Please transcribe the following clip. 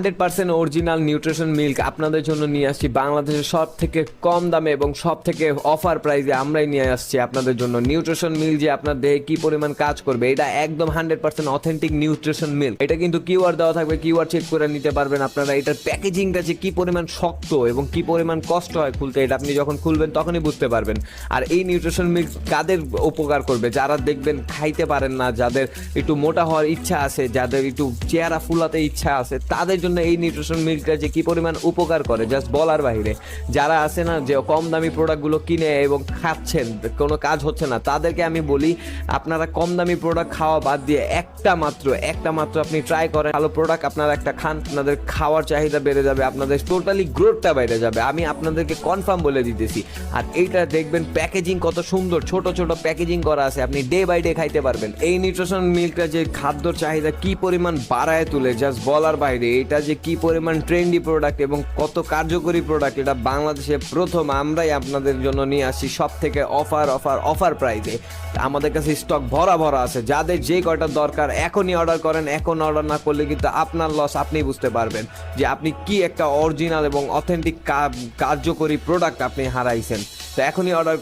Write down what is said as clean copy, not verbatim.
100% original nutrition milk আপনাদের জন্য নিয়ে আসছি বাংলাদেশের সব থেকে কম দামে এবং সব থেকে অফার প্রাইসে আমরাই নিয়ে আসছি আপনাদের জন্য নিউট্রিশন মিল্ক যে আপনার দেহে কি পরিমাণ কাজ করবে এটা একদম 100% অথেন্টিক নিউট্রিশন মিল্ক। এটা কিন্তু কিউআর দেওয়া থাকবে, কিউআর চেক করে নিতে পারবেন আপনারা। এটার প্যাকেজিংটা যে কি পরিমাণ শক্ত এবং কি পরিমাণ কষ্ট হয় খুলতে, এটা আপনি যখন খুলবেন তখনই বুঝতে পারবেন। আর এই নিউট্রিশন মিল্ক কাদের উপকার করবে? যারা দেখবেন খাইতে পারেন না, যাদের একটু মোটা হওয়ার ইচ্ছা আছে, যাদের একটু চেহারা ফুলাতে ইচ্ছা আছে, তাদের জন্য এই নিউট্রিশন মিল্কটা যে কি পরিমাণ উপকার করে জাস্ট বলার বাইরে। যারা আছে না যে কম দামি প্রোডাক্টগুলো কিনে এবং খাচ্ছেন কোনো কাজ হচ্ছে না, তাদেরকে আমি বলি আপনারা কম দামি প্রোডাক্ট খাওয়া বাদ দিয়ে একটা মাত্র আপনি ট্রাই করেন, ভালো প্রোডাক্ট আপনারা একটা খান, আপনাদের খাওয়ার চাহিদা বেড়ে যাবে, আপনাদের টোটালি গ্রোথটা বেড়ে যাবে, আমি আপনাদেরকে কনফার্ম বলে দিতেছি। আর এইটা দেখবেন প্যাকেজিং কত সুন্দর, ছোট ছোট প্যাকেজিং করা আছে, আপনি ডে বাই ডে খাইতে পারবেন। এই নিউট্রিশন মিল্কটা যে খাদ্যর চাহিদা কি পরিমাণ বাড়ায় তুলে জাস্ট বলার বাইরে। এটা যে কি পরিমাণ ট্রেন্ডি প্রোডাক্ট এবং কত কার্যকরী প্রোডাক্ট, এটা বাংলাদেশে প্রথম আমরাই আপনাদের জন্য নিয়ে আসছি সব থেকে অফার প্রাইসে। আমাদের কাছে স্টক ভরা আছে, যাদের যে কয়টা দরকার এখনই অর্ডার করেন। এখন অর্ডার না করলে কিন্তু আপনার লস, আপনি বুঝতে পারবেন যে আপনি কি একটা অরিজিনাল এবং অথেন্টিক কার্যকরী প্রোডাক্ট আপনি হারাইছেন। তো এখনই অর্ডার